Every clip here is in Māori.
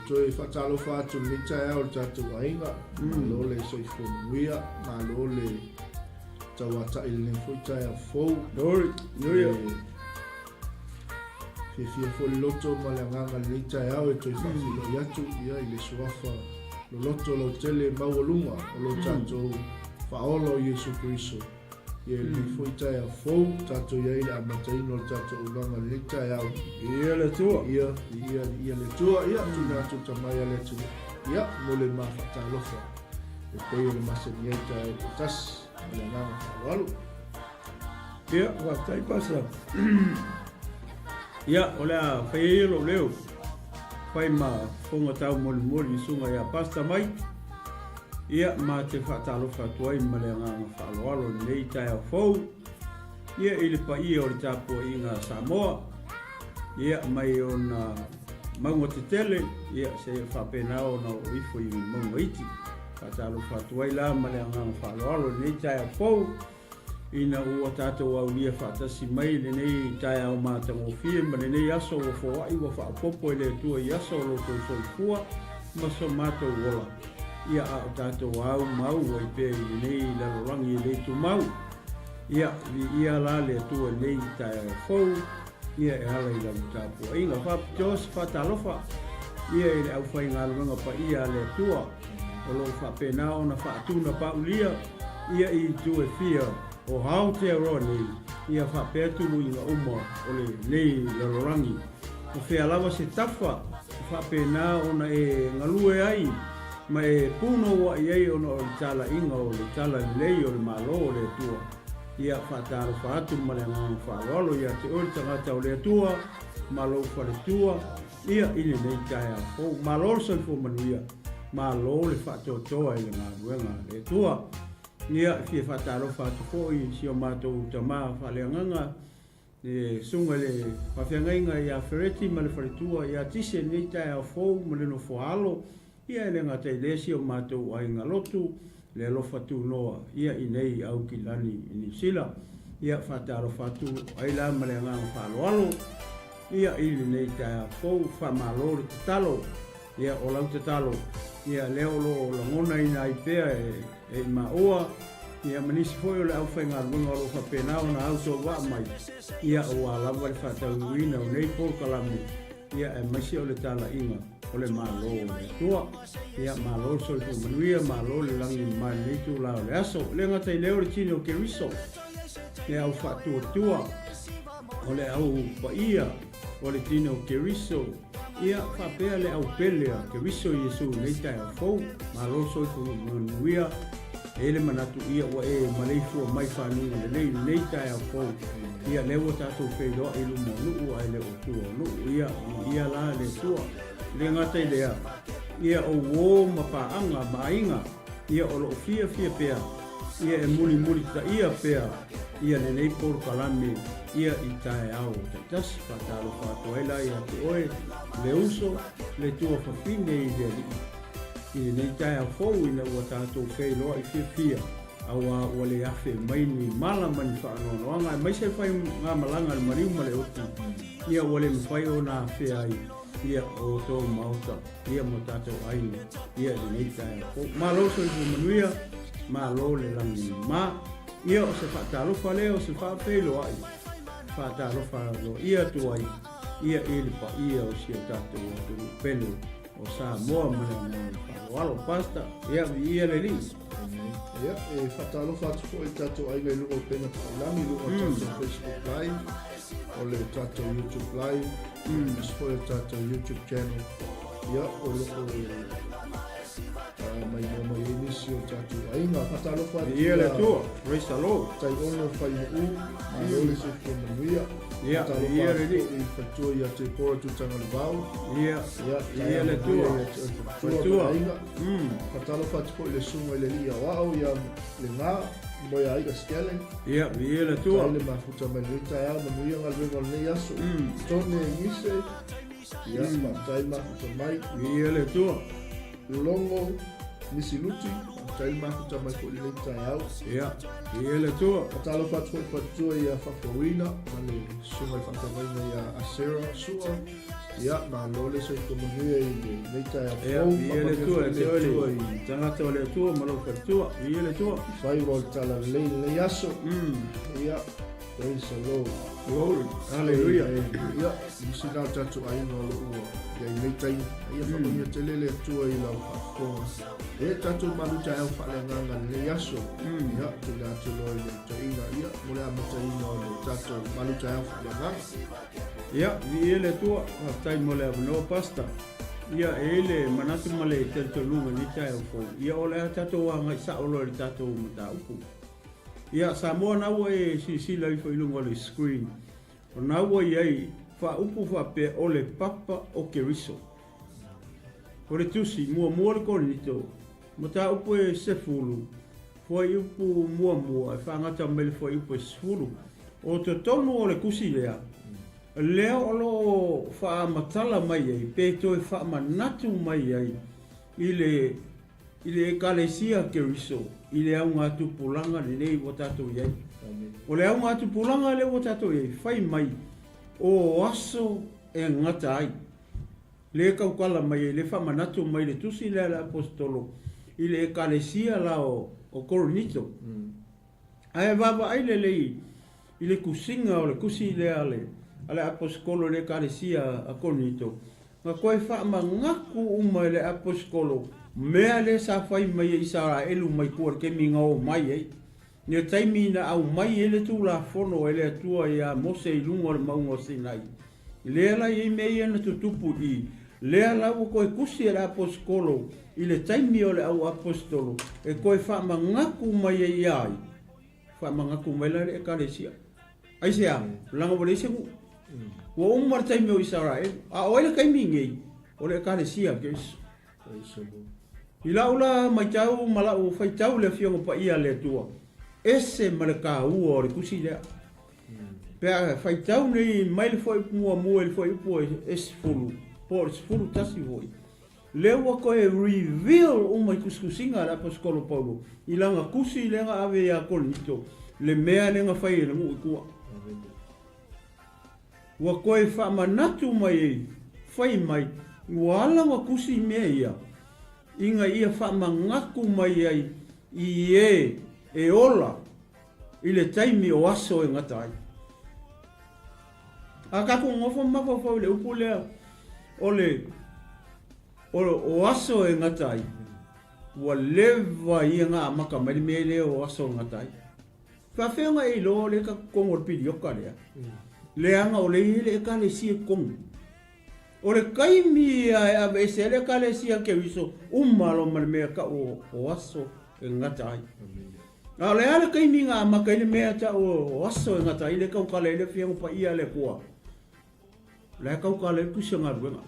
Joy whatalofa atu litai au tatu ainga. Malo le soifunuia, malo le tawata ili fuitai a fou. Dori, nuia. Fia fo loto malanganga litai au joy whafilo yatu ia ili suafa. Lo loto lo tele mawalunga lo tatu whaolo Yesu Kristo. Ia li fuitai a fou, tatu ia ili amataino tatu ulanga litai au. Ia le tua. Ia le tua, ia tuna tu tamaya le tua. Ia mole mawhatalofa. E peo le masaniaita e kutas, malanganga whawalu. Ia, watai pasa. Ia, olea whaelo leo. Whai ma whonga tau moli sunga ia pasta mai. Ia ma te whatalofa tuai malanganga whaaloalo nei tai au fau. Ia ili pa ia o le tapua inga Samoa. Ia mai o na maunga te tele. Ia se whapenao na o ifo i maunga iti. Whatalofa tuai la malanganga whaaloalo nei tai au fau. Ina ua tātou au lia whaatasi mai le nei tai au mātango fie. Ma le nei aso o whawai wa whaapopo le tua i aso o loko i soifua. Ma so mātou wola. Ia a tātou au mau o i pēr i nei lalorangi i le tu mau. Ia ia la le tua nei tai au fau. Ia e hala i lau tāpua. Inga whaptos whatalofa. Ia i le au whai ngā lunga pa ia le tua. O lo whapenao na whaatuna paulia. Ia i tu e fia. O hao te aroa nei, ia whapeatulu i ngā uma o le nei lalorangi. O whea lawa se tawha, whapena ona e ngalue ai, ma e puno wa i ei ona o le tala inga o le tala lei o le malo o le tua. Ia whaataro whaatu ma le ngā whaarolo, ia te ori tangata o le tua, malo whare tua, ia ine nei taia fo, malo soi fo manuia, malo le whaatotoa i le ngā ruenga le tua. Ia fia whataro whatu fōi si o mātou tamā whaleanganga e sunga le whawhiangainga i a whereti ma le wharetua i a tise nei tai a fōu ma le no whaalo ia e le ngata i lesi o mātou ai ngā lotu le alofa tū noa ia i nei au ki lani i New Zealand ia whataro whatu ai la ma le ngā whaaloalo ia i le nei tai a fōu whamalo le tatalo ia o lau tatalo ia leo lo o langona i nā i pēa e maoa ia manisi foi o le au whainga runga o whapenao na au so wa mai ia o alawa le whatauina o nei pōr kalami ia e maisi o le tala inga o le malo o le tua ia malo so le manuia malo le langi mai nei tu lao le aso le ngata i leo le tini o KERISO ia au whatua tua o le au paia o le tini o KERISO ia whapea le au pelea KERISO Yesu nei tai au fau malo so le manuia ele manatu ia wa e maleifu mai whanunga le nei tai au fau ia lewa tātou whairoa e lumo nuu ai le o tua nuu ia la le tua le ngata i lea ia o wō mapaanga mainga ia o lo fia pea ia e muli ta ia pea ia le nei por kalame ia i tai au te tasi whataro whatoela ia te oe le uso le tua whawhine i le li i nei tai au fau ina ua tātou whairoa i fia awa wale afe mai ni mala mani whaanono anga mai se whai ngā malanga le mariu ma le oti ia wale mwhai o nā whea ai ia o tō mauta ia mo tātou aina ia le nei tai au fau ma lo so i manuia ma lo le langi ma ia o se whaatarofa leo se whaapelo ai whaatarofa lo ia tuai ia ili pa ia o si o tātou o pelo o sa moa mana walo pasta ia le li ia e whaatarofa atu fo i tātou ai ngai luo pena lami luo tātou Facebook Live o le tātou YouTube Live fo i tātou YouTube channel ia o loko mai inisi o tātou ainga whaatarofa ia le tua praise the Lord tai ono whai u ma lole se fo manuia ia le li i whatua ia te pora tutanga le vau ia le tua whaatarofa atu fo i le sunga i le li awao ia le ngā moi aiga skele ia le tua le mafuta mai le tai au manuia ngalwenga le nei aso tone ngise ia tai mafuta mai ia le tua longo nisi luti tai mafuta mai ko le tai au ia le tua whaatarofa atu fo i ia whakawina ma le sunga i whakawina ia asera sua ia malo se komonia i le tai e fo ia le tua te ole tangata o le tua malo fatua ia le tua fai vol tala le yaso ia praise the Lord. Glory, hallelujah. Ia misina tatu ai no lo ia nei tai ia fa mo te lele tua i la ko e tatu malu tai au fa le nganga le yaso ia te la tu lo le tai ia mo le amata i no le tatu malu tai au fa le nganga ia vi le tua tai mo le no pasta ia ele manatu male te lunga ni tai au fo ia ole tatu wa ngai sa o le tatu mata upu ia Samoa na wa si lai fo ilunga le screen o na wa ai fa upu fa pe ole papa o KERISO o le tusi mua le konito mata upu e sefulu fo upu mua fa ngata mele fo upu sefulu o te tonu o le kusi lea lea o lo fa matala mai ai pe to fa manatu mai ai ile kalesia KERISO ile au ngatu pulanga le o tatou iai o le au ngatu pulanga le o tatou iai fai mai o aso e ngata ai le kaukala mai le fa manatu mai le tusi le apostolo ile kalesia la o koronito ai baba ai le ile kusinga o le kusi le ale apostolo le kalesia a koronito nga koe fa mangaku uma le apostolo mea le sa fai mai i sa elu mai kuar ke minga o mai ei. Nia taimi na au mai ele tu la fono ele atua ia mose i lungo le maungo sinai. Lea la i mei ana tutupu i. Lea la u koe kusi e la apostolo i le taimi o le au apostolo e koe fa mangaku mai ei ai. Fa mangaku mai la le kalesia. Ai se a, langa wale se ku. Wa umar taimi o Israel. A oele kai mingei o le kalesia KERISO. I laula mai tau malau fai tau le fionga pa ia le tua. Ese malaka ua o le kusi lea. Pea fai tau nei mai le foi mua le foi upo es fulu. Po es fulu tasi voi. Lewa koe reveal o mai kuskusinga la paskolo paulo. I langa kusi lenga ave ya konito. Le mea lenga fai le mu ikua. Wa koe fa manatu mai fai mai. Wala wa kusi mea ia. Inga ia fa mangaku mai ai i e ola i le taimi o aso e ngatai. A kaku ngofo mapa fau le upu lea o aso e ngatai. Wa leva ia nga maka mai me le o aso e ngatai. Ka whenga i lo le ka kongor pidi oka lea. Leanga o le hele e ka le si e kongu. O le kaimi a ese le kalesia KERISO umalo mea ka o aso e ngata ai. A le ale kaimi ngā maka ile mea ta o aso e ngata ai le kaukale le fiangu pa ia le kua. Le kaukale kusia ngā ruenga.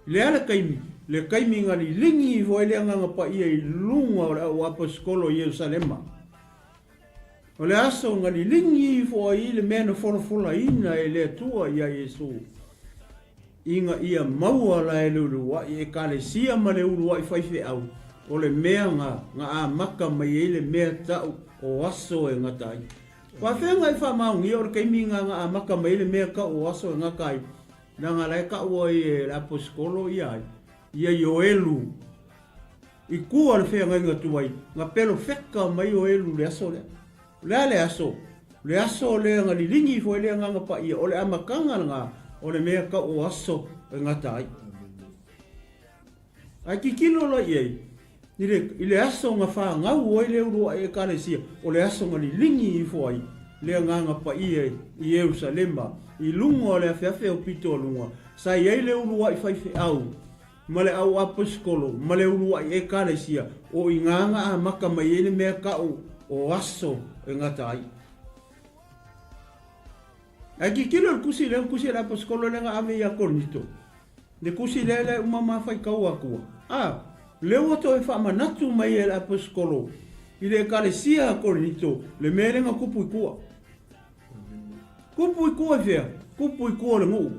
Le ale kaimi ngā li lingi vo ele nganga pa ia i lunga o apostolo Yerusalema. O le aso ngā li lingi vo i le mea na whorofula ina e le tua ia Yesu. Inga ia maua la e lulua i e kalesia ma le ulua i whaife au. O le mea ngā a maka mai e le mea tau o aso e ngatai. Wa whenga i whamaungi o le keimi ngā a maka mai le mea ka o aso e ngakai. Nā ngā lai ka ua i e apostolo i ai. Ia i o elu. I kua le whenga inga tuai. Ngā pelo wheka mai o elu le aso lea. Lea le aso. Le aso lea ngā li lingi fo e lea ngā pa ia. O le amakanga ngā. O le mea ka o aso e ngatai. Ai ki kilo la iei. I le aso ngā wha ngau o i le urua e kalesia. O le aso ngā li lingi i fo ai. Lea nganga pa ia i Yerusalema. I lunga o le awhiawhi o pito o lunga. Sa iei le urua i whaiwhi au. Ma le au apostolo. Ma le urua i e kalesia. O i nganga a maka mai e le mea ka o aso e ngatai. Ai ki kilo le kusi le apostolo le nga ave ia konito. Le kusi le umama fai kau akua. Le wato e wha manatu mai e le apostolo. I le kalesia konito. Le mere nga kupu ikua. Kupu ikua fea. Kupu ikua le ngu.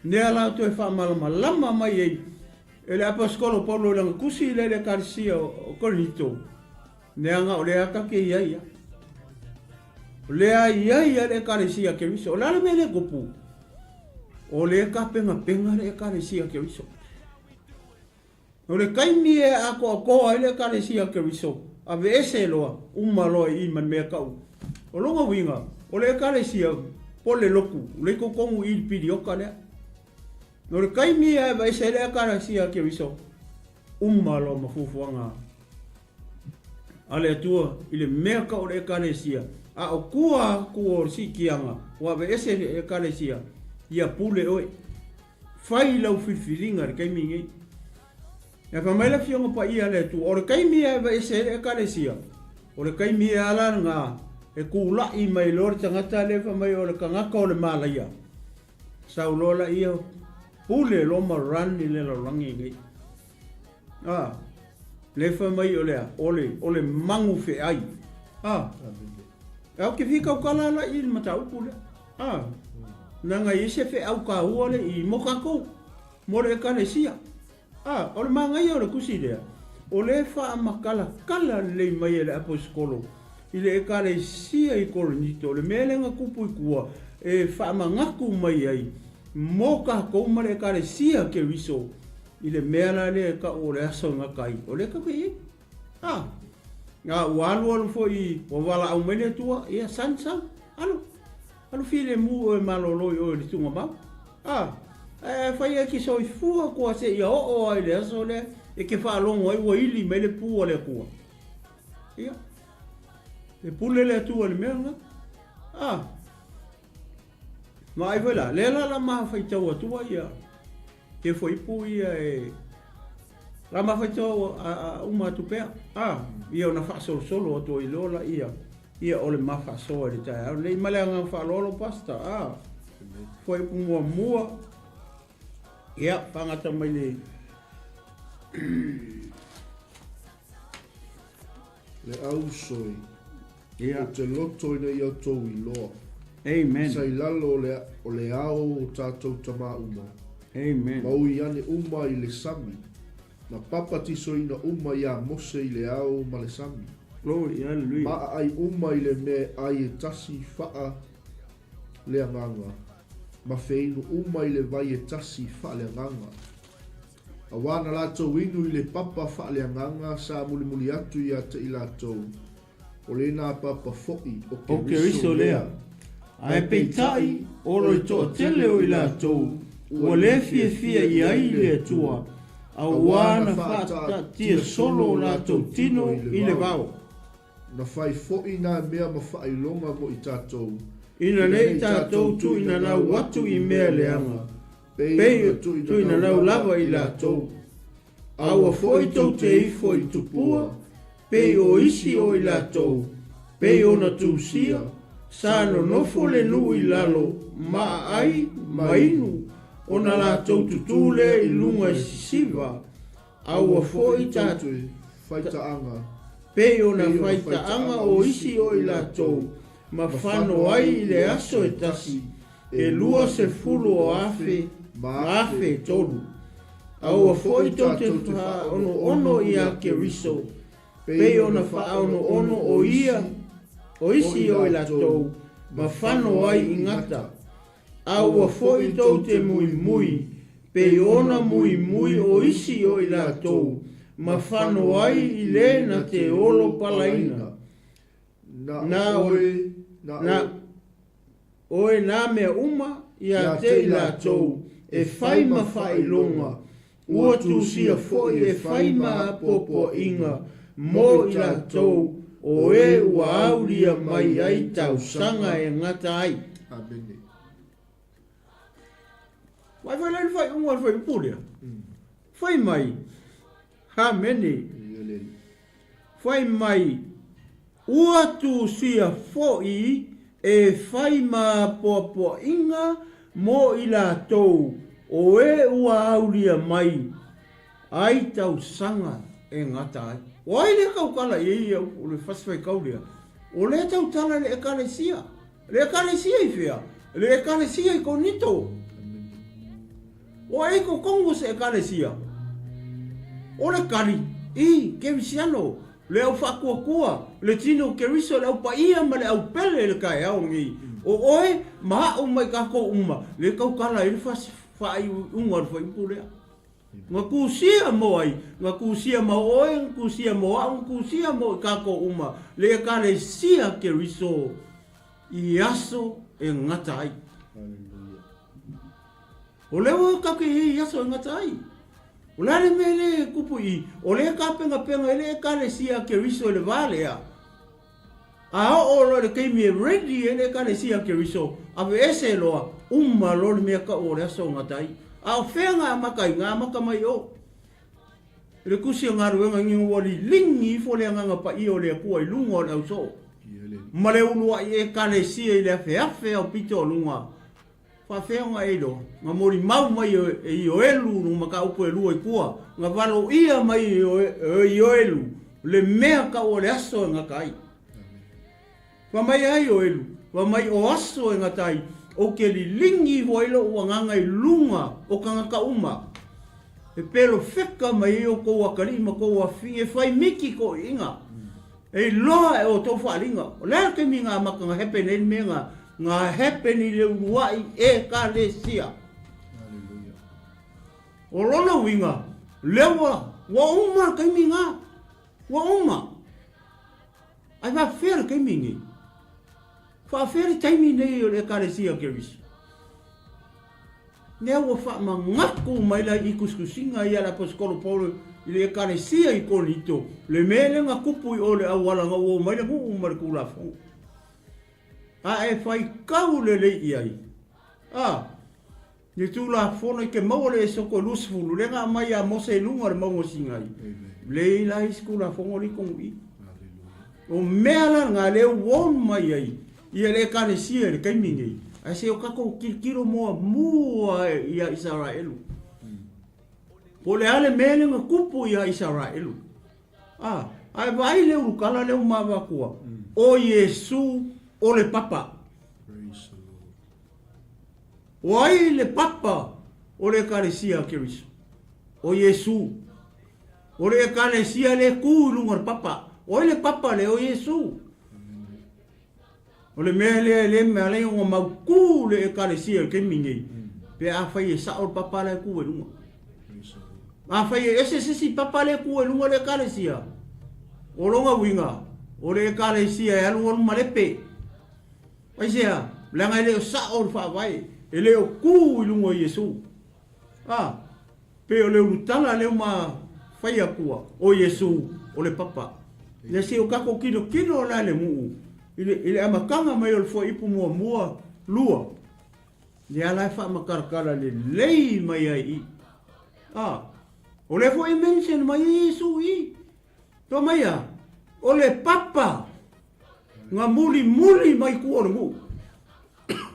Nea la to e wha malama mai e. E le apostolo Paulo le nga kusi le kalesia konito. Nea nga o le akake ia ia. Lea ia le kalesia KERISO. O lale me le kupu. o le ka penga le KERISO KERISO. O le kaimi e ako ai le KERISO KERISO. A ve ese loa, loa I man mea kau. O longa winga, o le KERISO pole loku, le kokongu I pidi oka lea. No le kaimi e va ese le KERISO KERISO. Loa mafufuanga. Ale atua, I le mea kau le KERISO. A o kua o si kianga, wa ve ese le KERISO. Ia pule oi. Fai lau filfilinga le kaimi ngai. Ya famaila fionga pa ia le tu. O le kaimi e va ese le KERISO. O le kaimi e ala nga e kulai mai lor tangata le famai o le kangaka o le malaya. Sau lola ia pule loma rani le lorangi ngai. Le famai o le mangu fe ai. Au ke fika ukala la I matau pule. Nanga ise fe au ka uole I moka kou. Mo le KERISO. O le mangai o le kusi lea. O le wha makala kala le mai le aposkolo. I le KERISO I koronito. Le melenga kupu I kua. E wha mangaku mai ai. Moka kou ma le KERISO KERISO. I le mea le ka o le aso ngakai. O le ka pei. Nga walu fo I wala au mele tua. Ia sansa. Alo file mu o maloloi o le tunga mau. Fai e ki soi fua kua se ia o ai le aso le. E ke wha alongo ai wa ili me le pua le kua. Ia. E pule le atua le mea nga. Ma ai wela. Le la maha fai tau atua ia. Ke foi pu ia e. La maha fai tau a uma tupea. Ia ona wha solo atua I lola ia. Ia ole mafa soa le tai. Le maleanga wha lolo pasta. Foi pu mua. Ia, pangata mai le. Le au soi. Ia. O te loto ina ia tau I loa. Amen. Sai lalo o le ao o tātou tama uma. Amen. Mau I ane uma I le sami. Na papa tiso ina uma ia mose I le ao ma le sami. Glory, hallelujah. Ma ai uma I le me ai e tasi faa le anganga. Ma feinu uma I le vai e tasi faa le anganga. Awana latou inu I le papa faa le anganga sa muli atu ia te I latou. O le nā papa fo'i o KERISO lea. Ai peitai o roi toa tele o I latou. Ua le fia I ai le atua. Awana fata tia solo o latou tino I le vau. Na fai fo'i nā mea ma fai longa mo I tātou. Ina nei tātou tu ina nau watu I mea leanga. Pei tu ina nau lava I latou. Aua foi tau te ifo I tupua. Pei o isi o I latou. Pei o na tūsia. Sano nofo le nu I lalo. Ma ai mainu. O na latou tutule I lunga I sisiva. Aua foi tātou. Faita anga. Pei o na faita anga o isi o I latou. Ma whano ai I le aso e tasi. E lua se fulu o afe. Ma afe tolu. Aua foi tau te wha ono I a KERISO. Pei o na wha ono o ia. O isi o I latou. Ma whano ai I ngata. Aua foi tau te mui. Pei ona mui o isi o I latou. Ma whano ai I le na te olo palaina. Oe nā mea uma I a te I latou. E whai ma whai longa. Ua tūsia foi e whai ma popo inga. Mo I latou. O e ua auria mai ai tau sanga e ngata ai. Amen. Vai lai fai unga fai pulea. Fai mai. Amene. Fai mai. Ua tūsia foi e whai ma popo inga mo I latou. O e ua auria mai. Ai tau sanga e ngata ai. O ai le kaukala I o le whaswai kaulea. O le tau tala le KERISO. Le KERISO I whea. Le KERISO I konito. O ai ko kongo se KERISO. O le kari. I kerisiano. Le au whakua. Le tino KERISO le au paia ma le au pele le kai au ngi. O oe, maha o mai kako uma. Le kau kala ele whai unga whai pulea. Ngā kusia mo ai, ngā kusia mo oe, ngā kusia mo au, ngā kusia mo kako uma. Le kare sia keriso I aso e ngata ai. O leo kake I aso e ngata ai. O lare mele kupu I, o le ka penga ele kare sia keriso le vale a. A o lo le keimi ready ele kare sia keriso. Ave ese loa, lo le mea ka o le aso ngata ai. A whenga makai ngā maka mai o. Le kusia ngā ruenga ngingo wali lingi fo le nganga pa I o le kua I lunga o le au so. Ma le ulua I kare sia I le awhewhe au pito o lunga. Wha whenga e lo. Ngā mori mau mai I o elu nung maka upo e lua I kua. Ngā walo ia mai I o elu. Le mea ka o le aso e ngā kai. Wha mai ai o elu. Wha mai o aso e ngā tai. O ke li lingi voilo ua nganga I lunga o kangaka uma. E pero wheka mai o kou akarima kou a fi e whai miki ko inga. E loa e o tau whaaringa. O lea ke mi ngā maka ngā hepe nei me ngā hepe ni le uruai e ka le sia. O lona winga, lewa, wa uma kai mi ngā. Wa uma. Ai wa whera kai mi ngi. Whaafere taimi nei o le karesia keriso. Nea ua wha ma ngako mai la I kuskusinga I ala poskolo polo I le karesia I konito. Le mele nga kupu I o le awala nga ua mai le hu umare kula fonga. A e whai kau le I ai. Ni tu la fona I ke maua le soko lusfulu. Le nga mai a mose lunga le maua singai. Le I la iskula fonga li kongi. O mea la nga le uon mai ai. Ia le kare sia le kaimingi. A se o kako kilo mua ia Israelu. Po le ale mele nga kupu ia Israelu. Ai vai le urukala le umawakua. O Yesu o le papa. O ai le papa o le kare sia keriso. O Yesu. O le kare sia le kulungar papa. O le papa le o Yesu. O le mea le mea le o mau kū le e kare sia ke mingi. Pe a whai e sao papa le kū e lunga. A whai e ese papa le kū e lunga le kare sia. O longa winga. O le kare sia e alu onu malepe. Wai sea, langa le o sao le whawai. E le o kū i lunga Yesu. Pe o le urutala le o ma whai a kua. O Yesu, o le papa. Le se o kako kino la le muu. Ile amakanga mai o le fo ipu mua lua. Le ala fa makarakara le lei mai ai. O le fo I mention mai Yesu I. To mai a. O le papa. Nga muli mai ku o le mu.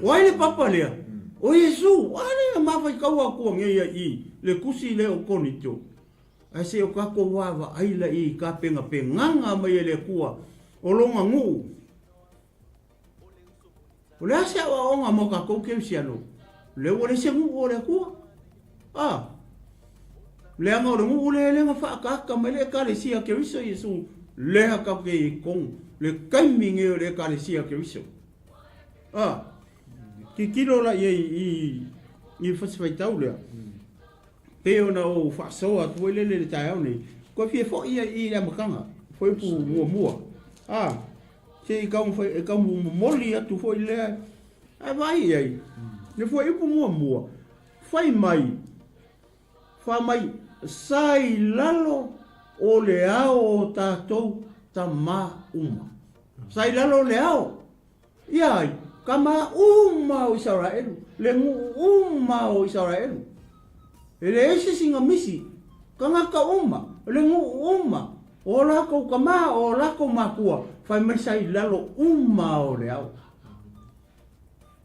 Wai le papa lea. O Yesu. Wale mawhai kaua kua ngeia I. Le kusi le o konito. Ai se o kako wawa aila I ka penga penganga mai le kua. O longa ngu. O le ase awa onga mo ka kou keu siano. Le o le se ngu o le kua. Le anga o le ngu le nga whaakaka mai le kare sia keriso Yesu. Le haka ke I kong. Le kaiminge o le kare sia keriso. Ki kiro la I whaswai tau lea. Peo na o whaasoa tuwe le tai au nei. Ko fie fo I le amakanga. Fo I pu mua. Se I kau moli atu fo I lea. Ai vai ai. Ne fo I pu mua. Fai mai. Sai lalo o le ao o tātou ta ma uma. Sai lalo le ao. Iai. Ka ma uma o Israelu. Le ngu uma o Israelu. Ele ese singa misi. Ka ngaka uma. Le ngu uma. O lako kama o lako makua. Fai mai sai lalo uma o le au.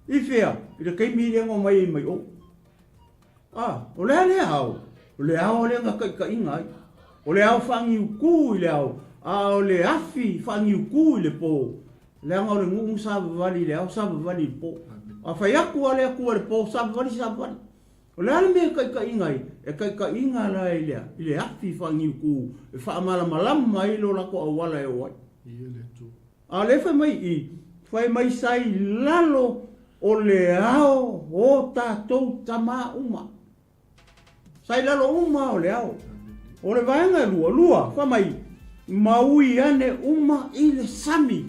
I fea. I le keimi rengo mai o. O le au. O le au le ngaka ika ingai. O le au whangi uku I le au. O le afi whangi uku I le po. Le anga o le ngungu sabu wali le au sabu wali po. A whai aku ale le po sabu wali. O le ale mea kai ingai. E kai inga la I le afi whangi uku. E wha malama I lo lako a wala e oi. A le whai mai Whai mai sai lalo o le ao o tātou tama uma. Sai lalo uma o le ao. O le vaenga lua, wha mai maui ane uma i le sami.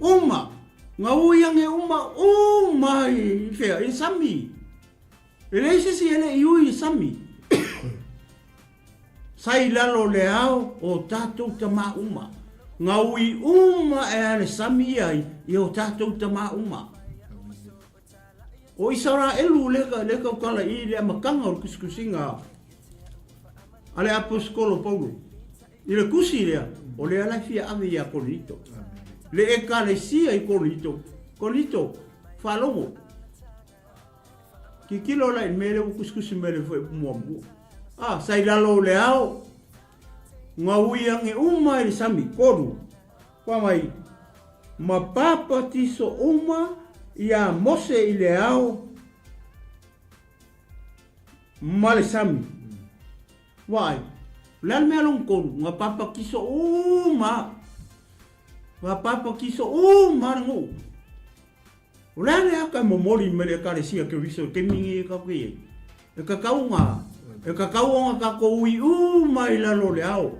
Uma. Ngā ui ange uma i whea i sami. E le sisi ele i ui i sami. Sai lalo le ao o tātou tama uma. Ngā ui uma e ane sami ai i o tātou tama uma. O isara elu leka ukala i le amakanga o kuskusinga. Ale aposkolo Paulo. I le kusi lea, o le alafia ave i a Korinito. Le ekalesia i Korinito. Korinito, whalongo. Ki kilo la in mele u kuskusi mele fwe mua. Sai lalo le ao. Ngā ui ange uma i sami koru. Kwa mai, mapapa tiso uma i a mose i le ao. Male sami. Wai, lan me along koru, ngā papa kiso uma. Ngā papa kiso uma rangu. Ulane aka momori mele KERISO KERISO ke mingi e kau kei. E kakaunga. E kakaunga kako ui uma i lalo le ao.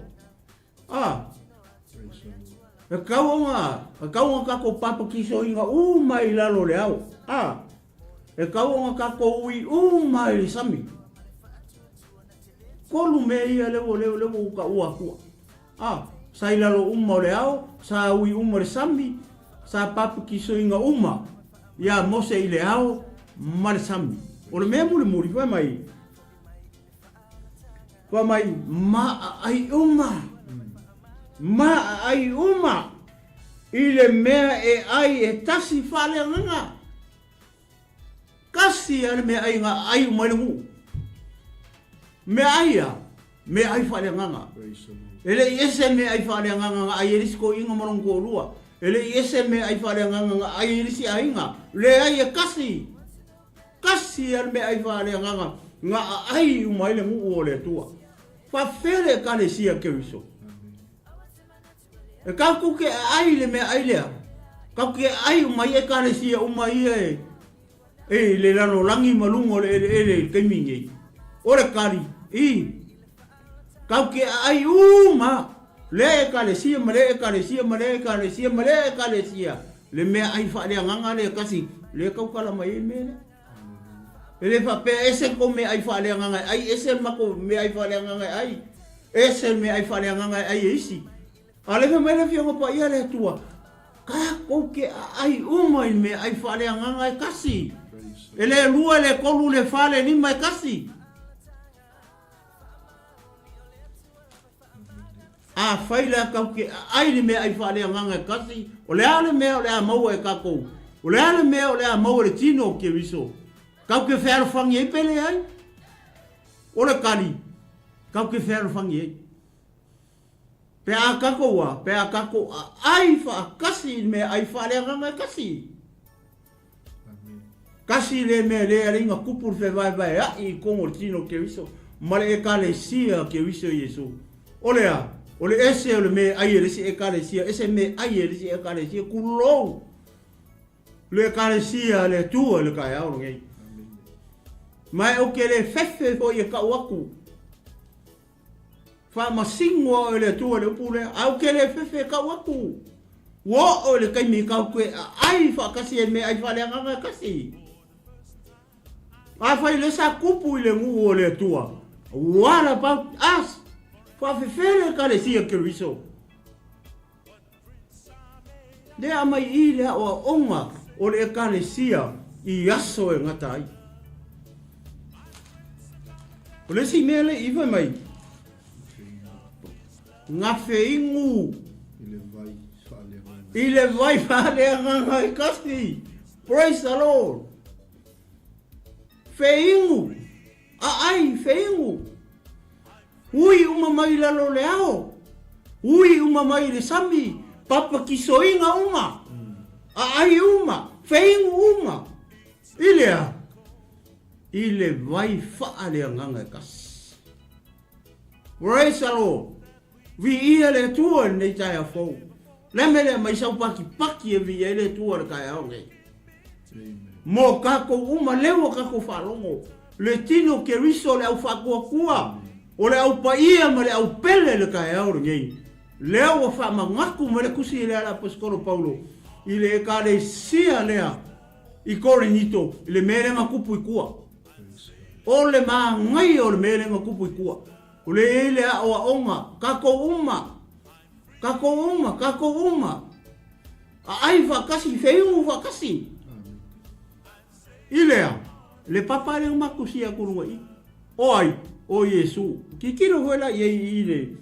E kakaunga kako papa kiso inga uma i lalo le ao. E kakaunga kako ui uma i sami. Kolu me ia lewo uka ua kua. Sai lalo uma o le ao, sa ui uma le sami, sa papa kiso inga uma. Ia mose i le ao, ma le sami. O le mea muri, wha mai. Wha mai, ma ai uma. Ma ai uma. I le mea e ai e tasi whale nganga. Kasi ale mea ai ngā ai uma le ngu. Me aia, me ai whare nganga. Ele ese me ai whare nganga ai erisi ko inga morong ko rua. Ele ese me ai whare nganga ai erisi a inga. Le ai e kasi. Kasi ar me ai whare nganga. Nga ai umai le ngu o le tua. Whawhere KERISO KERISO. E kau kuke ai le me ai lea. Kau ke ai umai e KERISO umai e. E le lano langi malungo le keimingi. Ore kari, kau ke ai uma, le KERISO, le KERISO. Le mea ai whaare nganga le kasi, le kau kala mai mele. Le whape ese ko me ai whaare nganga ai, ese mako me ai whaare nganga ai, ese me ai whaare nganga ai isi. Ale me mele whianga pa ia le tua, ka kau ke ai uma i me ai whaare nganga ai kasi. Ele lua le kolu le whale ni mai kasi. Whaila kau ke ai ni mea ai whaare nganga kasi. O le ale mea o le a maua e kakou. O le ale mea o le a maua le tino KERISO. Kau ke whaero whangi e pele ai. O le kari. Kau ke whaero whangi e. Pe a kakou a. Pe a kakou a ai wha kasi mea ai whaare nganga kasi. Kasi le mea le ringa kupur whe vai a i kongo le tino KERISO. Male e KERISO KERISO Yesu. O le a. O le ese o le me ai erisi e KERISO, ese me ai erisi e KERISO kulou. Le KERISO le tua le kai au ngei. Mai o ke le fefe ho i ka waku. Fa masingo o le tua le pule, au ke le fefe ka waku. Wo o le kai mi ka ku ai fa kasi e me ai fa le nganga kasi. Ai fa le sa kupu i le ngu o le tua. What about us? Whawhewhere KERISO KERISO. Lea mai i lea o onga o le KERISO i aso e ngata ai. O le si mele iwa mai. Ngā whiingu. I le vai whale nganga i kasi. Praise the Lord. Whiingu. Ai, whiingu. Ui uma mai lalo le ao. Ui uma mai le sami. Papa kiso inga uma. Ai uma. Whiingu uma. Ilea. Ile vai whaale nganga kas. Praise the Lord. Vi ia le tua nei tai a fau. Le mele mai sau paki e vi ele tua le kai au ngai. Amen. Mo kako uma lewa kako whalongo. Le tino KERISO le au whakua. O le au paia ma le au pele le kai au ngai. Leo wa whamangaku ma le kusi le ala Apostolo Paulo. I le ekaresia lea. I kore nito. I le merenga kupu i kua. O le maa ngai o le merenga kupu i kua. O le ele a o onga. Kako uma. Kako uma. A ai whakasi, wheu whakasi. Ilea, le papa le makusia kurunga i. Oi, o Yesu. Ki kiro hoela i ile.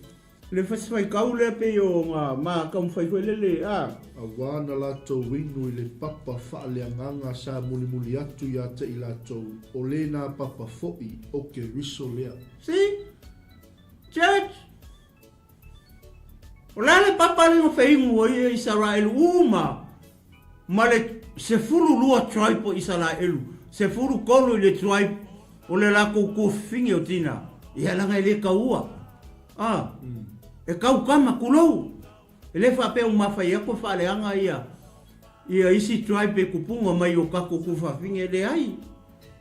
Le fasfai kaule pe o nga ma kam fai le a. Awana la tau winu i le papa whaaleanganga sa muli atu ia te i la tau. O le na papa fo'i o KERISO lea. See? Church. O le papa le ngawhaingu o i Israel uma. Ma le se furu lua tribe o Israelu. Se furu kolo i le tribe o le lako kufingi o tina. Ia langa i le kaua. Ah. E kau kama kulou. E le whape o mawhai ako whaaleanga ia. Ia isi tribe e kupunga mai o kako kufafingi e le ai.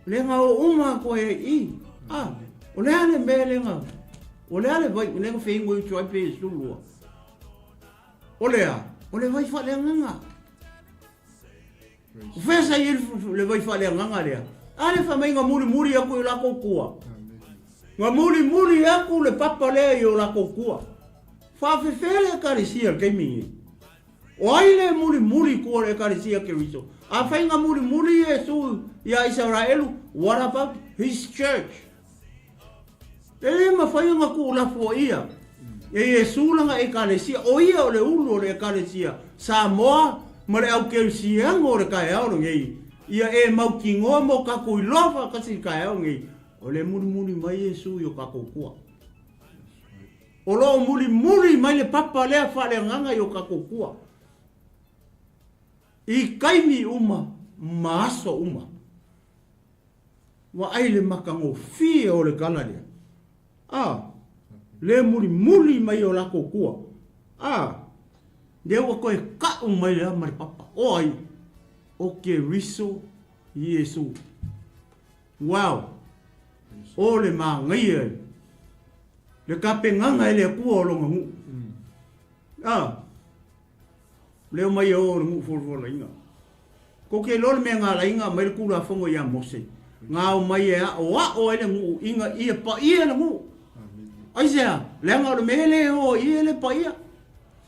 Le nga o uma ko e i. Ah. O le ale me le nga. O le ale vai, o le nga whaingu i tribe e sulua. O le vai whaaleanga nga. O whesa i le vai whaaleanga nga lea. Ale whamai nga muri aku i lako kua. Nga muri aku le papa lea i o lako kua. Whawhewhele karisia kei mingi. O aile muri kua le karisia KERISO. A whai nga muri e su ia Israelu. What about his church? E ma whai nga ku lafo ia. E Yesu langa e karisia. O ia o le ulu o le karisia. Samoa ma le au KERISIA o le kai au ngei. Ia e mau ki ngoa mo kako i lofa kasi kai au ngei. O le muri mai Yesu yo kako kua. O lo muri mai le papa lea whaaleanganga yo kako kua. I kaimi uma, maaso uma. Wa ai le makango fie o le galaria. Ah, le muri mai o lako kua. Ah, dewa koe ka mai le amare papa. O ai, o KERISO Yesu. Wow. O le maa ngai ai. Le kapenganga ele kua o longa ngu. Ah. Leo mai o ngu folo inga. Ko ke lor me nga la inga mai kula fongo ya Mose. Nga o mai e o ele ngu inga ia pa ia ngu. Aisea, le nga o mele o ia le pa ia.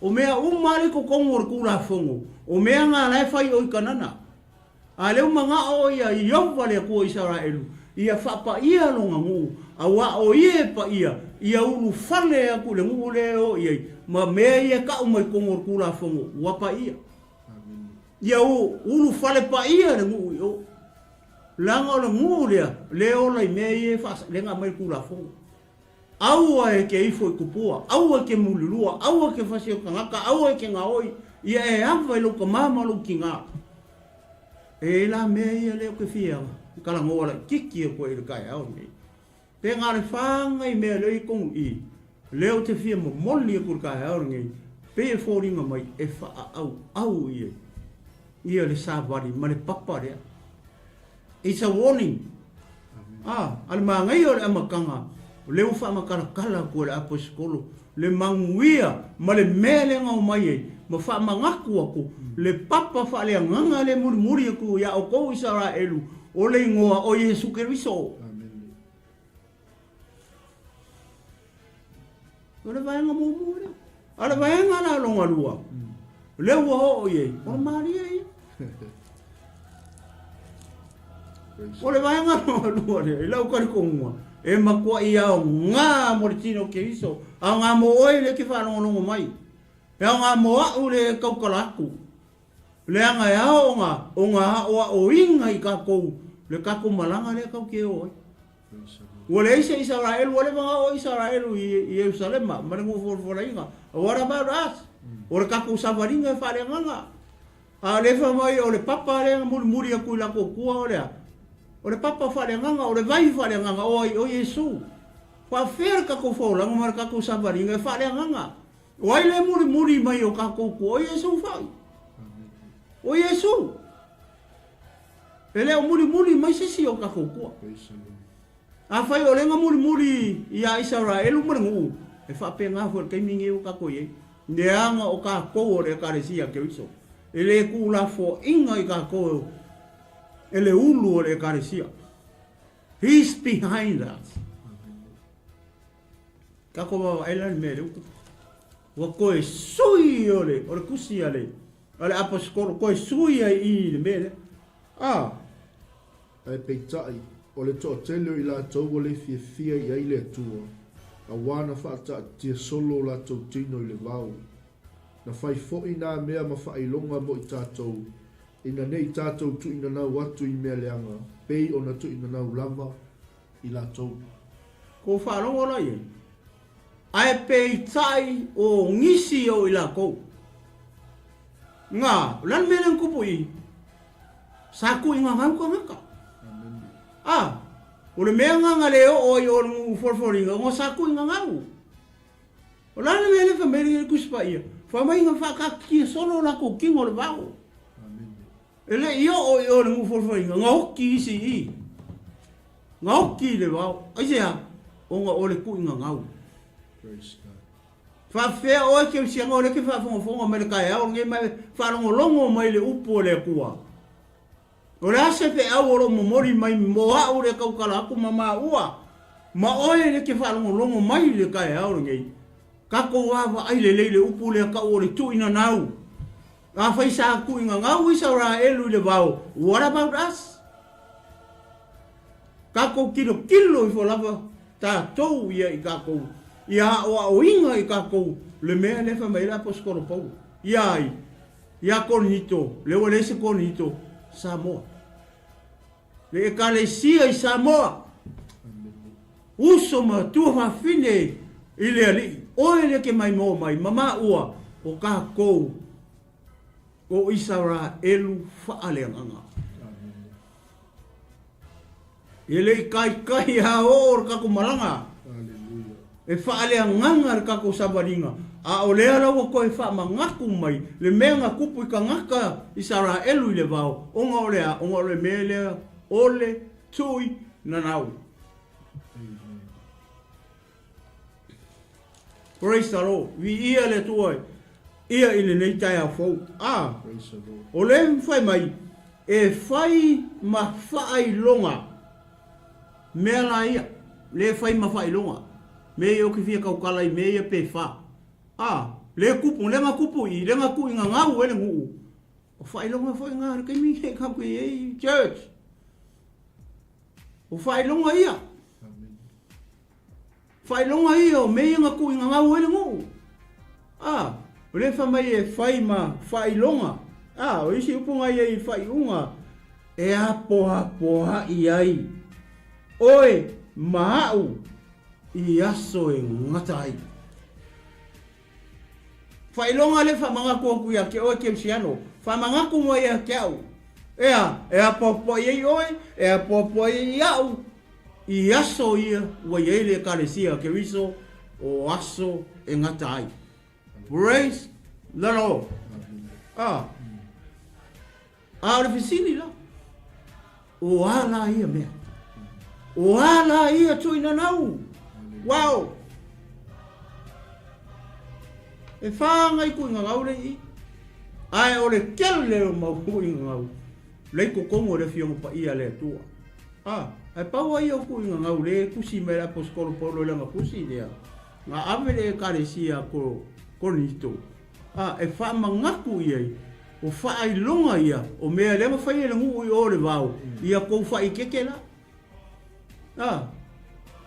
O mea umare ko kongo kula fongo. O mea nga lai fai o kanana. A leo manga o ia yo vale ko Israelu. Ia whapa ia longa ngu. A wa o ia pa ia. Ia ulu fale aku le ngu le o ia. Ma mea ia ka umai kongo kula fongo. Wapa ia. Ia ulu fale pa ia le ngu yo. Langa o le ngu lea. Leo lai mea ia fasa. Lenga mai kula fongo. Aua e ke ifo i kupua. Aua ke mululua. Aua ke fasio kangaka. Aua ke ngaoi. Ia e hawa i loka mama lo ki ngā. E la mea ia leo ke fia. Kala ngola kiki e koe i le kai au nei. Te ngare whangai mea leo i kongu i. Leo te fia mo moli e koe kai au nei. Pe e fōringa mai e wha au i e. Ia le sāwari ma le papa rea. It's a warning. Ale maa ngai o le amakanga. Leo wha makarakala koe le aposkolo. Le manguia ma le mea le ngau mai e. Ma wha mangaku aku. Le papa wha le nganga le muri aku ia o kou Israelu. O le ingoa o Yesu KERISO. Amen. O le vaenga mumu rea. A le vaenga la longa lua. Leo wa o ye. O Maria ia. O le vaenga longa lua rea. I lau kari kongua. E makua ia o ngā moritino KERISO. A ngā mo oi le ki whanongonongo mai. E a ngā mo au le kaukalaku. Le anga e hao o ngā o inga i kakou. Le kakou malanga le kau ke oi. Ua le isa Israelu, wale mga o Israelu i Jerusalema. Marengu fora inga. What about us? O le kakou savaringa e whare nganga. A le whamai o le papa le muri aku i lako kua o lea. O le papa whare nganga, o le vai whare nganga o Yesu. Wha where kakou fōlanga mara kakou savaringa e whare nganga. Wai le muri mai o kako ko o Yesu fai. O Yesu. Ele o muri mai sisi o kako ko. A fai o lenga muri ia Israel mo ngu. E fa pe nga fo ke mingi o kako ye. Neanga o kako o le KERISO KERISO. Ele ku la fo inga I kako. Ele ulu o le KERISO. He's behind us. Kako wa elan mere. Wa koe sui ole kusi ale. Ale aposkoro koe sui ai I le mere. Ai peitai o le toa tele I la tau o le fia I ai le atua. A wana whaata tia solo la tau tino I le vau. Na whai fo'i nā mea ma whai longa mo I tātou. Ina nei tātou tu ina nau watu I mea leanga. Pei o na tu ina nau lama I la tau. Ko wharongo la ye. Ai peitai o ngisi o I la kou. Ngā, lan mele kupu I. Saku I ngā ngau ngaka. O le mea nganga leo o I o ngu forforinga, ngā saku I ngā ngau. O lan mele fa mele kuspa ia. Fa mai ngā whakakia solo la ko kingo le vau. Ele ia o I o ngu forforinga, ngā hoki isi I. Ngā hoki le vau. Aisea, o ngā o le ku I ngā ngau. Fa fea o ke sianga o le ke fa fonga me le kai au ngai mai fa longo mai le upo le kua. O la se pe au o mo mori mai mo au le kau kala aku mama ua. Ma oe le ke fa longo mai le kai au ngai. Ka ko wa ai le upo le ka o le tu ina nau. A fa isa ku inga ngau isa ra elu le vau. What about us? Ka ko kilo I fo lava ta tou ia I ka ko. Ia o inga I kako le mea le fa mai la poskoro pau. Ia konito, le o le se konito Samoa. Le ekalesia I Samoa. Uso ma tu fa fine I le ali. O le ke mai mo mai mama ua o kako o Isara elu fa ale nganga. Ele kai ha o kako malanga. E whaale a ngangar kako sabaringa. A o lea lau koe wha mangaku mai. Le mea ngā kupu I ka ngaka I sara elu I le vau. Onga o le mea lea ole tui nanau. Praise the Lord. Vi ia le tuai. Ia I le nei tai a fau. O le mwhai mai. E whai ma whai longa. Mea la ia. Le whai ma whai longa. Me yo ki fia kau kala I me ia pe fa. Le kupu, le nga kupu I, le nga ku I ngau ele ngu. O whai longa whai ngā, kai mi he kau ki ei church. O whai longa ia. Whai longa ia o me ia nga ku I ngau ele ngu. Le wha mai e whai ma whai longa. O isi upunga ia I whai unga. E apoha I ai. Oe, mahau. I aso e ngatai. Whailonga le whamangaku aku ia ke oe ke usiano. Whamangaku mo ia ke au. Ea popo iei oe, ea popo iei au. I aso ia, ua iei le KERISO KERISO o aso e ngatai. Praise the Lord. Aore fisini la. O ala ia mea. O ala ia tuina nau. Wow! E whāngai ku inga ngau rei. Ai o le kele leo mau ku inga ngau. Lei ko kongo le fiongo pa ia le tua. Ai paua ia ku inga ngau le kusi mera poskoro polo le nga kusi lea. Nga ame le KERISO konito. E whamangaku iai. O whailonga ia. O mea lema whai ele ngu I o le vau. Ia kou whai keke la.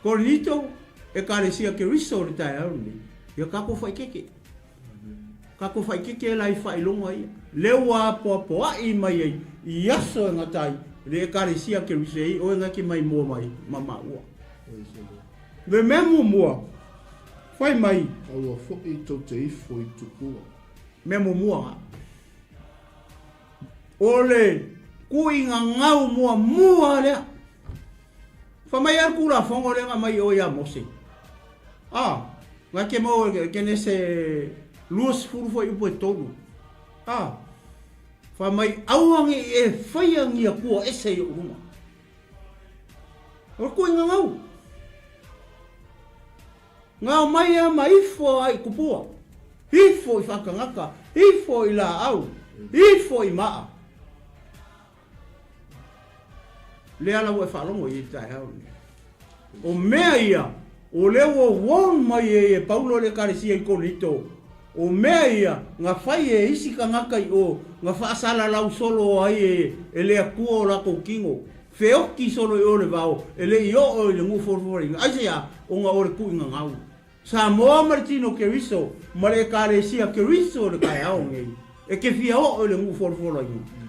Konito. E KERISO KERISO le tai au ni. Ia kako whai keke. Kako whai keke lai whai longa ia. Lewa poa I mai ai. I aso e ngatai. Le KERISO KERISO ei o ngaki mai mua mai. Mama ua. Le memu mua. Whai mai. Aua fo'i tau te ifo I tukua. Memu mua. Ole. Kui ngā ngau mua lea. Whamai ar kura whongo renga mai o ia mose. Ngā ke mau kene se luas furu foi upo tolu fa mai auangi e faiangi a kua ese i uruma o ko ngau ngau mai a mai fo ai kupua ifo i whakangaka ifo i la au ifo i maa le ala ue whalongo i tai hau o mea ia o leo won mai e paulo le karisia i kolito o mea ia nga fai e isi ka ngaka i o nga whaasala lau solo ai e lea kua o lako kingo feoki solo i ore vau e le i o le ngu forforinga aise ia o nga ore kui nga ngau sa moa Martino KERISO ma le karisia KERISO le kai au ngei e ke fia o le ngu forforinga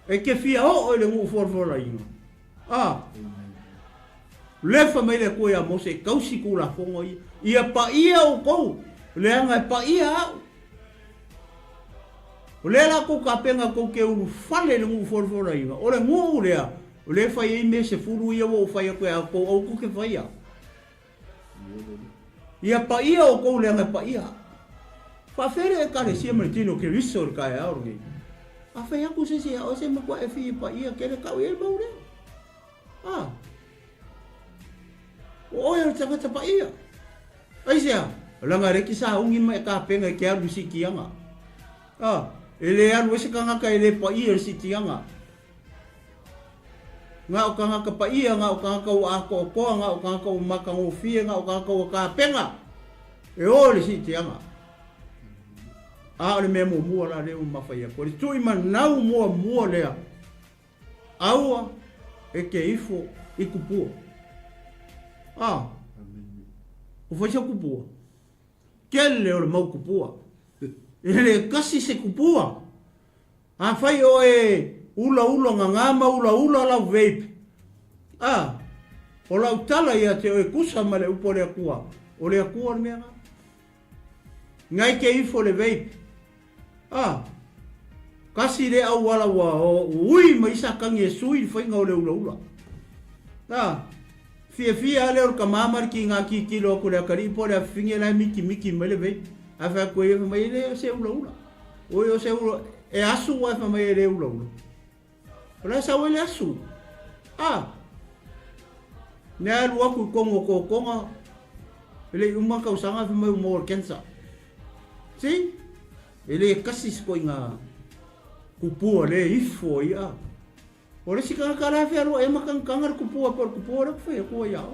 e ke fia o le ngu forforinga lefa mai le koe a mose kausi kula fongo ia pa ia o kou le anga pa ia au o le la ko ka penga ko ke ulu fale le ngu forfora inga o le ngu lea o le fai me se furu ia o fai ko a ko o ku ke fai ia pa ia o kou le anga pa ia fa fere e kare sia Martino KERISO ka ia o ngi a fai aku se o se ma ko e fi pa ia ke le ka ia ba le o ia tanga pa ia ai sia langa reki sa ungi mai ka penga ke alu sikianga ele alu se kanga ka ele pa ia sikianga nga o kanga ka pa ia nga o kanga ka o ako ko nga o kanga ka o maka o fie nga o kanga ka o ka penga e o le sikianga le memo mua la le o mafai ko le tui manau mua le aua e ke ifo i kupua o foi se kupua kele o le mau kupua ele kasi se kupua fai o ula ngangama ula la vape o la utala ia te o kusa ma le upo le akua o le akua le mea ngai ke ifo le vape kasi le au wala wa ui ma isa kangi e sui fai ngau le ula fia le o kamamar ki nga ki kilo ko le kari po le finge la miki mele ve afa ko e mai le se ula o yo se ula e asu wa fa mai le ula ola sa wele asu ne alu aku kongo konga ele uma ka usanga fa mai mo kensa si ele kasi ko nga kupu le ifo ia ora si kanga kara fe alo e makang kangar kupua por kupua ko fe ko ia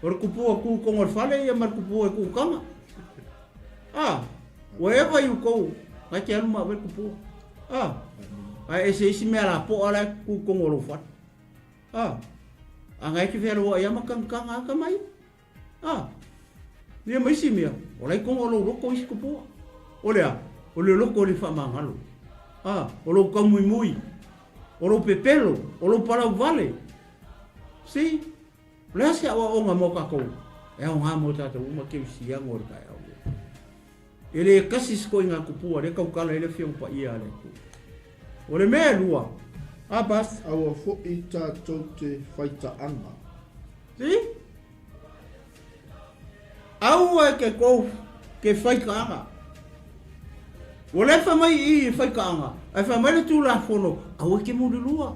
ora kupua ku kongor fale ia mar kupua ku kanga wherever you go ka ke alu ma ver kupua ese isi me ala po ala ku kongor fat angai ki fe alo ia makang kanga ka mai dia mai si mia ora kongor lo ko is kupua olea o le loko le whamangalo o lo kamui o lo pepelo o lo para vale si le ase awa o nga moka kou e o nga mo tata uma ke usia ngor kai au ele kasi sko inga kupua le kaukala ele fiu pa ia le o le mea lua bas awa fo i tātou te whaitaanga si au e ke kou ke whaikaanga o le fa mai I whaikaanga ai fa mai le tūla whono au ke muri lua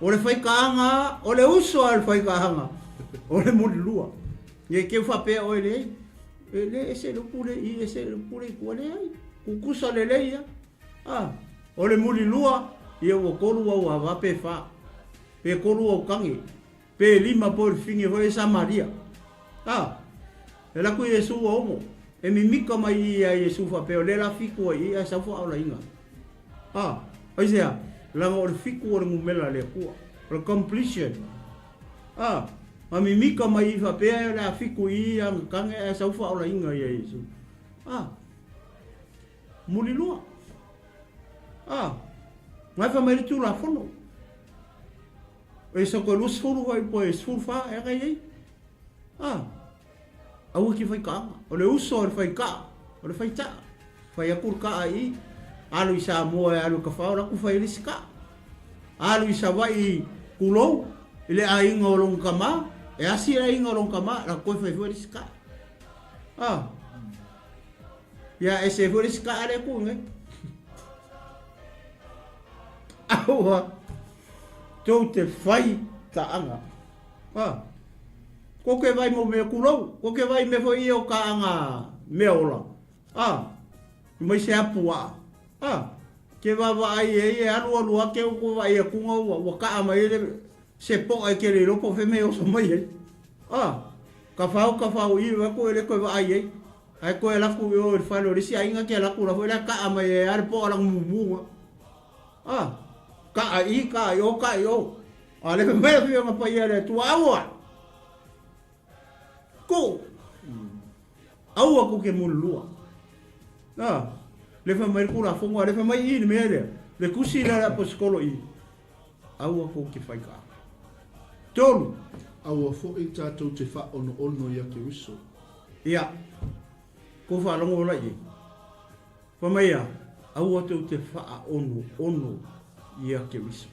o le whaikaanga o le uso al whaikaanga o le muri lua ye ke whapea o ele ele ese lo pure I ese lo pure ko le ai kukusa le leia o le muri lua ia o kolu au ava pe fa pe kolu au kangi pe lima por finge ho esa Maria ela ku Yesu o mo e mi mika mai ia Yesu fa pe o le la fiku ia sa fa ola inga ai sea la o fiku o ngumela le ku o completion ma mi mika mai fa pe la fiku ia kange sa fa ola inga ia Yesu muli lua mai fa mai tu la fono e so ko lus furu vai po e surfa e ga ai au ki fai ka o le uso o fai ka o le fai ta fai akur ka ai alu isa mo e alu ka fa ora ku fai risika alu isa vai kulo ile ai ngolong kama e asi ai ngolong kama la ko fai risika Ya ese foi esse cara com, né? Aua. Tau te whai taanga. Ko ke vai mo me kurau, ko ke vai me foi o kaanga me ola. Mai se apua. Ke va ai aru ke ko vai ku ngo ka mai se po ai ke ro po fe me o so mai. Ka fau I wa ko ele ko vai ai ko ela ku o fa lo risi ai nga ke la ku la foi la ka mai ar po la mu. Ka ai ka yo. Ale me fio ma pa ia tu awa. Ko. Awa ko ke mulua. Le fa mai ku la fonga le fa mai I me le kusi la po skolo I. Awa ko ke fai ka. Tolu. Awa fo I tātou te wha ono ia KERISO. Ia. Ko fa longo la I. Fa mai ia. Awa te wha ono ia KERISO.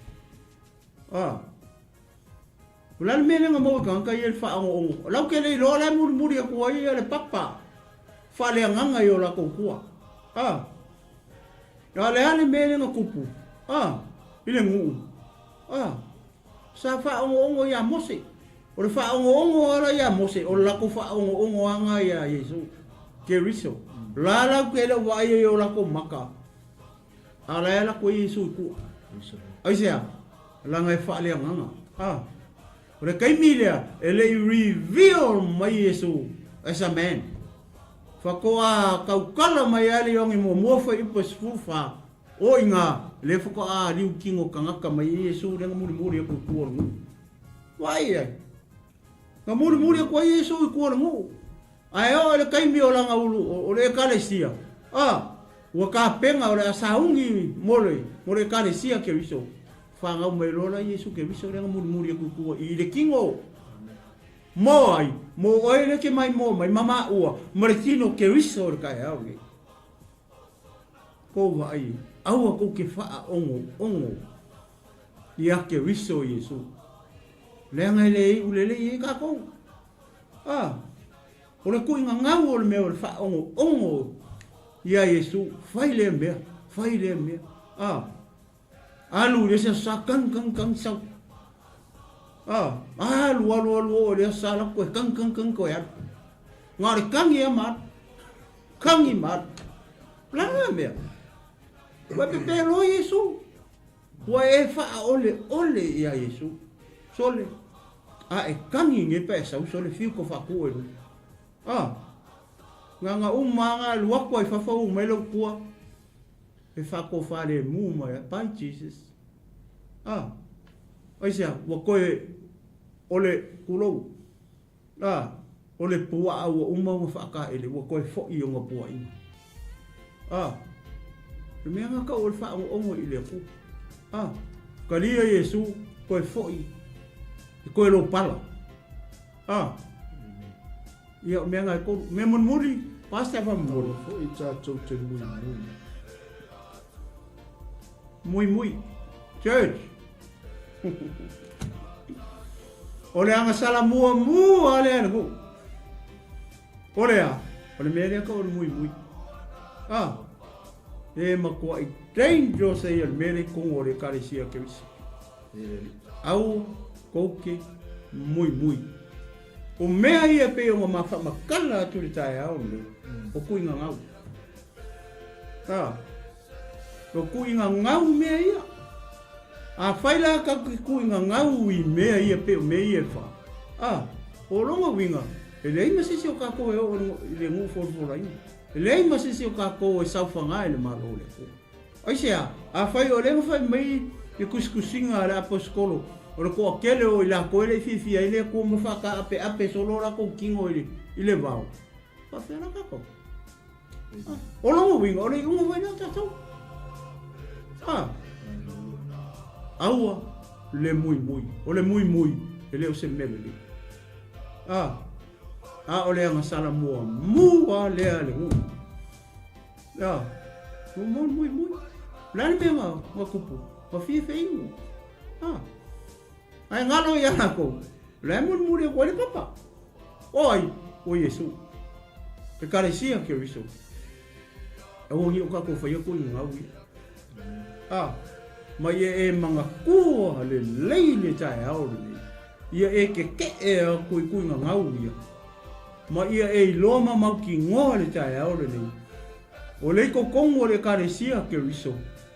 Ulan mele nga mo ka ka yel fa ngo. Lau ke le lo la muri ko ai le papa. Fa le nga yo la ko ku. Ya le ale mele nga kupu. Ile ngu. Sa fa ngo ya mose. O le fa ngo ala ya mose. O la ko fa ngo anga ya Yesu. KERISO. La ke le wa yo la ko maka. Ala la ko Yesu ku. Ai sia. La ngai fa le nga. Ora kai milia ele reveal mai Yesu as a man. Fakoa kaukala mai ali ongi mo fa I pasfufa. O inga le foko liu kingo kangaka mai Yesu renga muri ko kuongu. Wai ai. Nga muri ko Yesu kuongu. Ai o le kai mi ola nga ulu o le kalesia. Wa ka penga o le saungi mole kalesia KERISO. Fanga mai lola Yesu KERISO renga muri ku I le kingo. Mo ai le ke mai mama ua. Maritino KERISO le kai au ni. Ko vai. Aua ko ke fa ongo. Ia KERISO Yesu. Lenga le ulele ka ko. Ora ko inga ngau o le me o le fa ongo. Ia Yesu fai le mea. Alu le sa kang sa. Alu le sa la ko kang ko ya. Ngari kang I mat. Langa me. Wa pe lo Yesu. Wa e fa ole ya Yesu. Sole. E kang nge pe sa sole fiu ko fa ko e. Nga umanga luak ko fa me lo ko. E fa ko fa le mu ma pai Jesus. Aisia wa koe ole kulo. Ole pua wa uma fa ka ele wa koe fo I nga pua I. Le mea ka ole fa ongo I le ku. Kalia Yesu koe fo I. Koe lo pala. Ia mea ko me muri pasta fa muri. Fo I tātou te Muy. Church. Ole anga sala mua ale anu. Ole mele ka ole muy. E makua I danger say el mele kong ole kalesia KERISO. Au koke muy. O mea ia pe o mafa makala atu le tae au le. O kuinga ngau. O kuinga ngau mea ia. Faila ka kuinga ngau I mea ia pe o mea ia fa. O ronga winga. Ele masisi o kako e o le ngu forfora I. Ele masisi o kako e saufanga ele malo le. Aisia, fai o le fai mai e kuskusinga la poskolo. O ko akele o ila ko ele fifi ele ko mo fa ka ape solo la ko kingo ile vao. Pa fera kako. O ronga winga, o le unga vai na tatou. Aua le muy. O le muy. Ele o se mele. O le anga sala mua le ale ngu. Muy. Lani me nga kupu. Pa fife ingu. Ai ngalo ya ko. Le muri ko le papa. Oi, o Yesu. e karesia ke riso o ngi o ka ko fa yo ko ngau ma ia e manga kua le leile tai au le ia e ke e a kui ngau ia ma ia e loma mau ki ngoa le tai au le o le ko kongo le karesia ke riso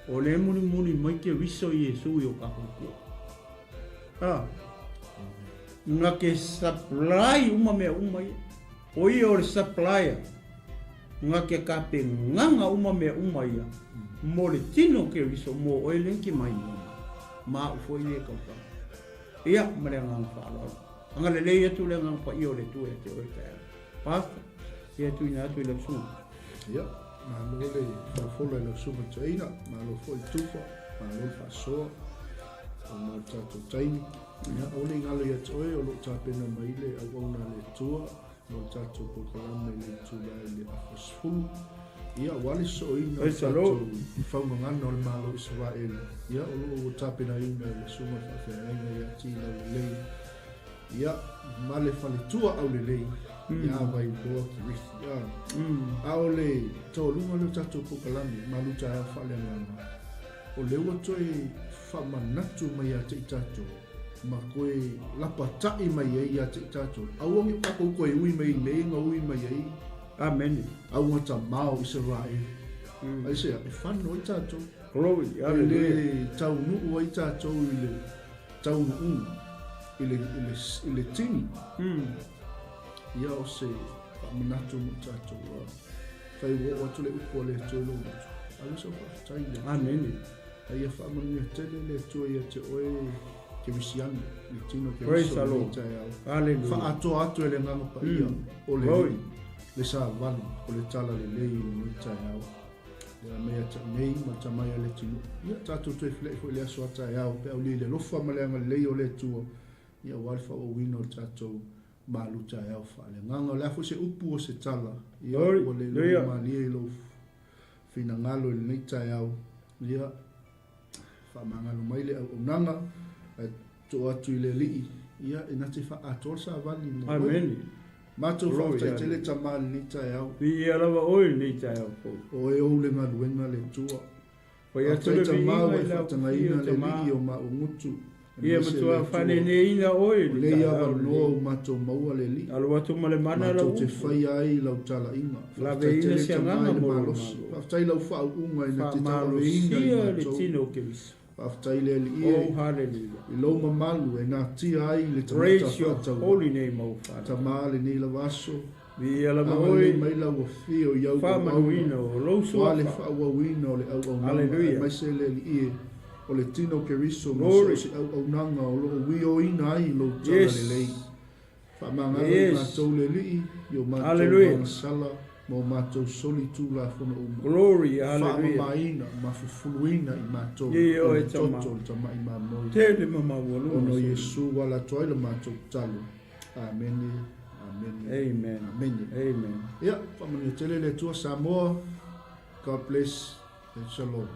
o le muni mai ke riso Yesu yo ka ko nga ke supply uma me uma o ia o le supplier nga ke ka pe nganga uma me uma ia mo le tino ke riso mo o ele ki mai ma o foi le ka ia ma le nganga fa lo anga le le tu le nganga pa io le tu e te o te pasta ia tu ina tu le su ia ma lo le fo le su ma tsaina ma lo foi tufa ma lo fa so o mo tato tsaini ia o le ngalo ia tsoe o lo tape na mai le au na le tua mo tato po ka me le tu le afosfu ia wali so ina tato fa mo ngano le malo Israel ia o lo tape na ina le suma fa fa ia ti le ia male fa le tua au le ia vai bo ki ia au le to lu mo tato po ka malu ta fa le ngana o le o toi fa manatu mai a te tato ma koe lapa tai mai ai a te tato au ngi pa ko koe ui mai le nga ui mai ai amen au ngata mau Israel ai se e fan no tato glory le tau nu o tato ile tau nu ile tini ia o se pa manatu mo tato fai wo o tule upo le tolo ai so fa tai le amen ai fa mo ni tele le toia te oe ke visian le tino ke praise the Lord hallelujah fa ato ele nganga pa ia o le le sa vali o le tala le lei ni tai le mea te nei ma tamai le tino ia tatu te fle fo le aso tai au pe o le lo fa male nga lei o le tuo ia wal fa o wino tatu malu tai au fa le nganga le fo se upu o se tala ia o le lo ma le lo fina ngalo le nei tai au ia fa mangalo mai le o nanga to atu le li ia ina te fa ato sa vali mo amen ma to fa te le tamal ni tai au ia lava oi ni tai au o e o le ngalu nga le tua o ia te tamal e fa tanga ina le li o ma o mutu ia ma tua fane ne ina oi le ia va no ma to mau le li alo atu male mana la te fai ai lau tala ina la veina se nganga mo fa tai lau fa unga ina te tala veina le tino ke vis after le ia hallelujah lo mamalu e na ti ai le praise your holy name o father tamale ni la vaso vi ala mai mai la wo fio yo fa manuino lo so wale fa wo wino le au hallelujah mai se le ia o le tino KERISO mo se au nanga o lo wi o ina ai lo tala le lei fa manga ma to le li yo ma hallelujah sala mo mato solitu la fono glory hallelujah fa maina ma fuluina i mato yo e tama i ma mo tele mama wolo ono Yesu wala toile mato talo amen amen amen ya fa mo tele le tua Samoa God bless and shalom